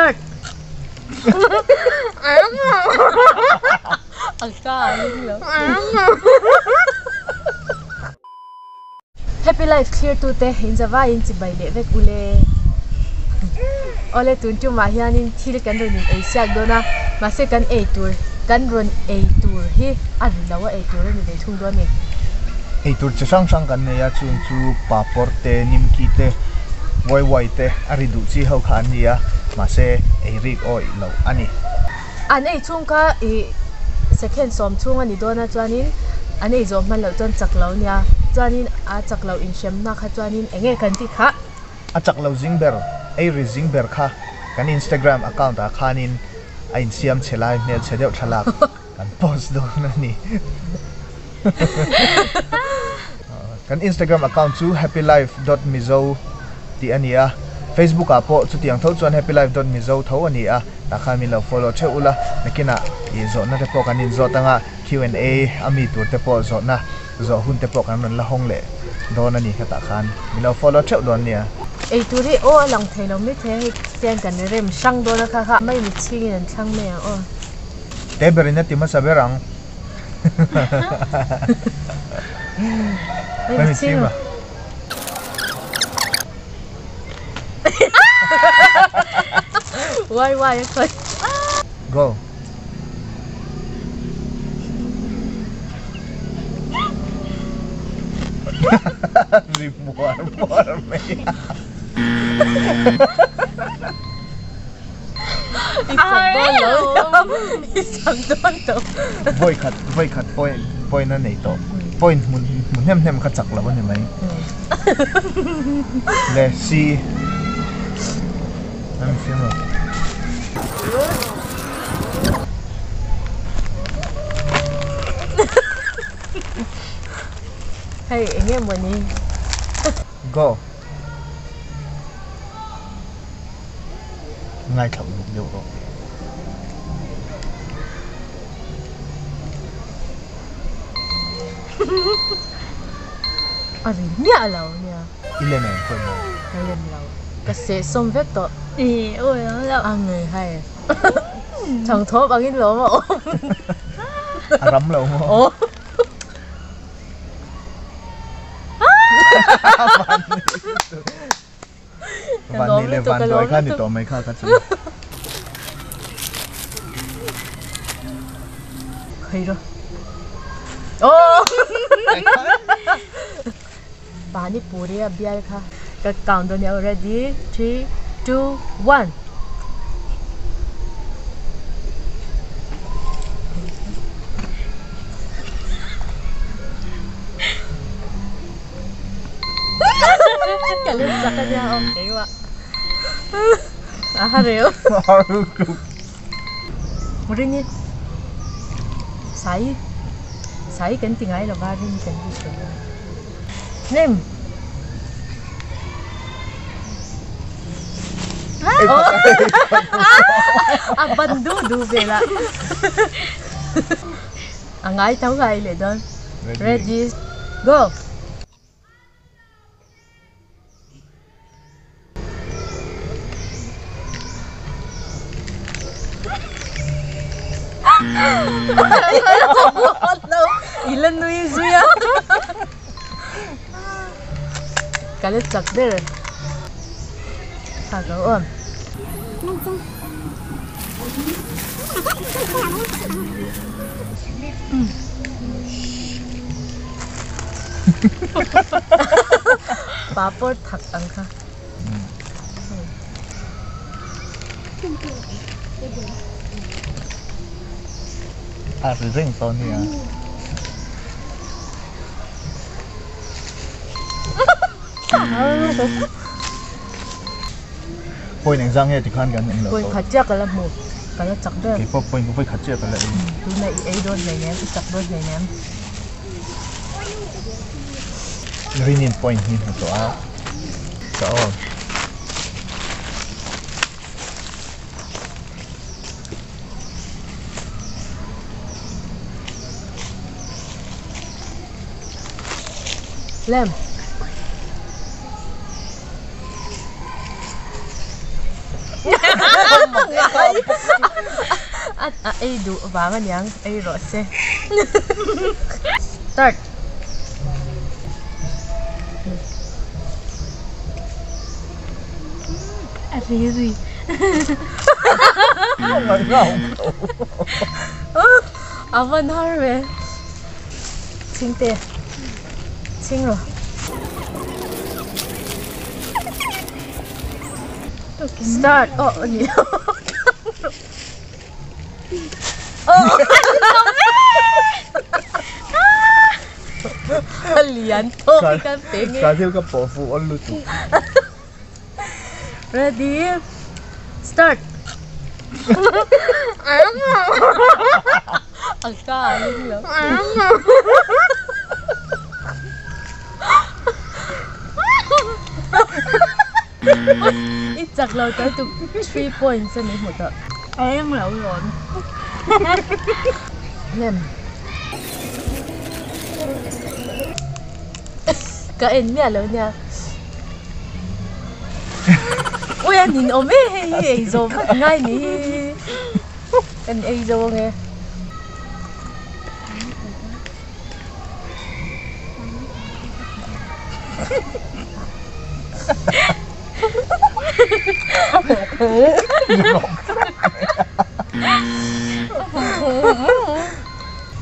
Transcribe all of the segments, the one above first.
start. Ang kain lang. Happy life clear to te in Java in Chibai levek ule. Ole tuntu mahianin thil kan ron in Asia dona mase kan A tour kan ron A tour hi an lawa A tour ni de thung don ni. A tour che sang sang kan ne ya chun chu papor te nimki te woi te aridu chi ho khan ni ya mase Eric oi lo ani. An A chung ka e second som chung ani dona chuanin an A zo man lo chon chaklo nia chuanin a chaklo in shem na kha chuanin enge kan ti kha a chaklo jingber ai ri jingber kha kan Instagram account a khanin a in siam chelai mel chedeu thalak kan post do na ni kan Instagram account chu happylife.mizo ti ania Facebook a po chu tiang tho chuan happylife.mizo tho ania ta kha mi lo follow cheula nakina i zo na te po kan in zo tanga Q&A ami tur te po zo na zo hun te po kan la hong le don ani kha ta khan mi lo follow cheu don nia A turi o lang thailo mi the sian kan rem sang do na kha kha mai mi ching an thang me o te berina ti ma saberang mai mi ching why go Ribuan me isang don to voi khat point na nei to point mun hem kha chak la ban ni mai le si am fimo hey nghe mo ni go ngay thầm lục nhiều rồi ari nya law nya ile này thôi mà hayan law kasi som vet to ôi nó ang người hay chẳng thốt bằng cái lỗ mà rắm lâu mà ồ van ni le van doi kha ni to mai kha ka chu khơi rồi ô pani puri biar kha ka countdown now ready 3 2 1 kalian zakar dia okey wa hareu muri ni sai kan tingai lo ba rin kan di nem abandu du bela angai tau gai le don ready go ilan nuis ya kalit sak der kagak om papor thak angka ring ton ni point exam he ti khan kan eng lo point khachia kala mu kala chak der ke pop point ko khachia kala tu na ei don nei nem chak don nei nem green point ni to a so lem ai du ba man yang ai ro se start Riri awan har ve ching te ching ro start ni lian to kan penge ka thil ka po fu on lu tu ready start ang kaling lo ít chặt lâu tới từ 3 points anh ấy một ạ em lẩu rồi em cái em mẹ lớn nha ôi anh nhìn ôm ấy rồi mất ngay nè anh ấy rồi nghe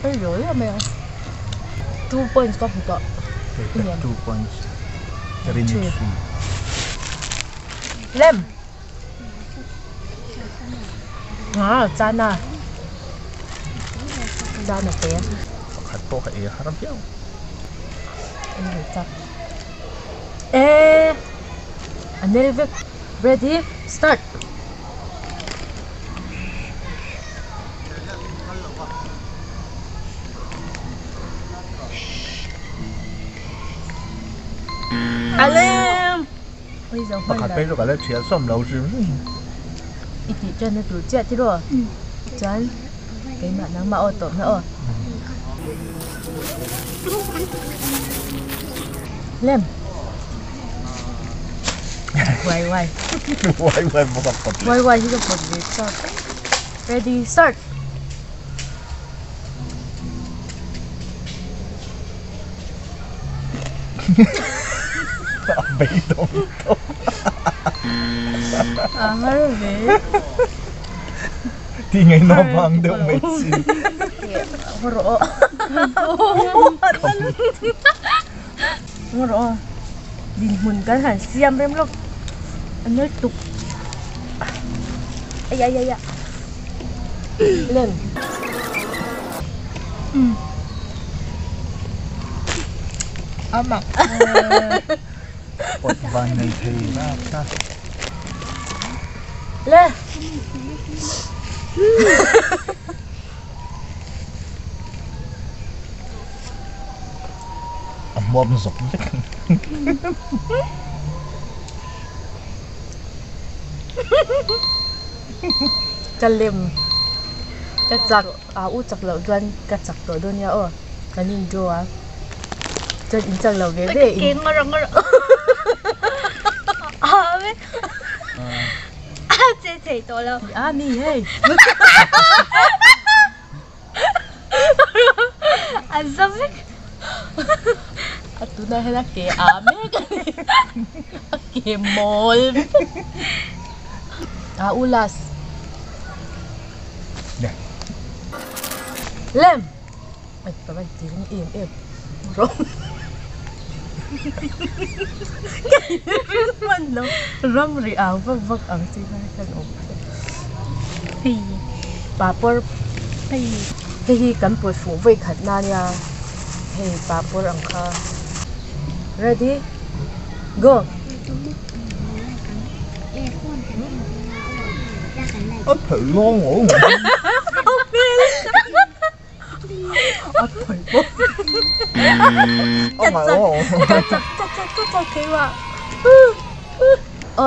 Ôi dối à mẹ 2 points có phụ 2 points Rini 3 Lem Chan à té khát po cái haram piao anh phải chặt ê anh ấy việc ready start Alem bây giờ mà khát pe rồi cái chuyện xóm lâu chứ ít tí chân nó tụi chết chứ rồi chân cái mặt nó mà ô tô nữa Lem Quay quay một cặp quay chứ không việc start ready start bị đúng hơi về thì ngày nó vang được mấy gì rõ rõ đình hồn cái hẳn xiêm em lúc anh nhớ tục ai lên mặc một vài ngày thì ra lên mồm rộng cái lim cái chặt u chặt lẩu doan cái chặt rồi doan nha cái nhìn cho cho in chặt lẩu về đây cái ngon biết chế chế to lắm nì hey anh sao biết tu na hela ke ke mol ulas nè lem ai pa tiếng em rong mình đâu ram ri áo vak ang si kan op thì papor hi kan poi fu ve khat na nya hey papor ang kha ready go ấp thử ngon ngủ ấp thử bố oh my god chắc cái mà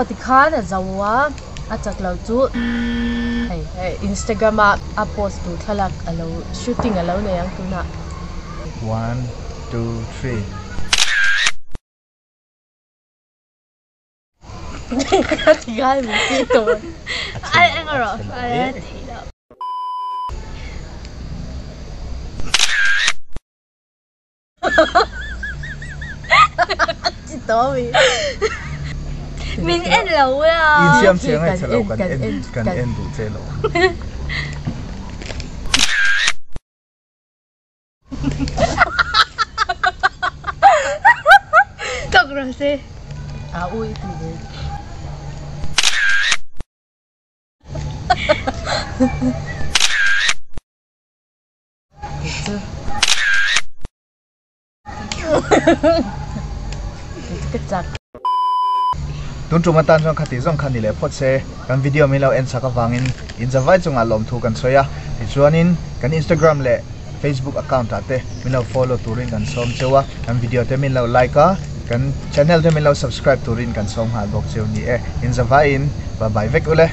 thì khá là giàu quá chắc lâu chút hey Instagram post tu thalak alo shooting alo này ang tu na 1 2 3 thì gai mình chi tuổi Anh rồi, anh thì đâu. chi tuổi Mình ăn lẩu à. in xiêm xiêm hay chalo kan en du che lo Tóc rồi xe. à ui thì đấy chưa cái chặt tun trung tan jong khati jong khani le phot se kan video mi lo en saka wangin in zawai chunga lom thu kan soya ti chuanin kan Instagram le Facebook account ate mi lo follow turin kan som chewa kan video te mi lo like a kan channel te mi lo subscribe turin kan som ha bok cheu ni e in zawai in bye bye vek ule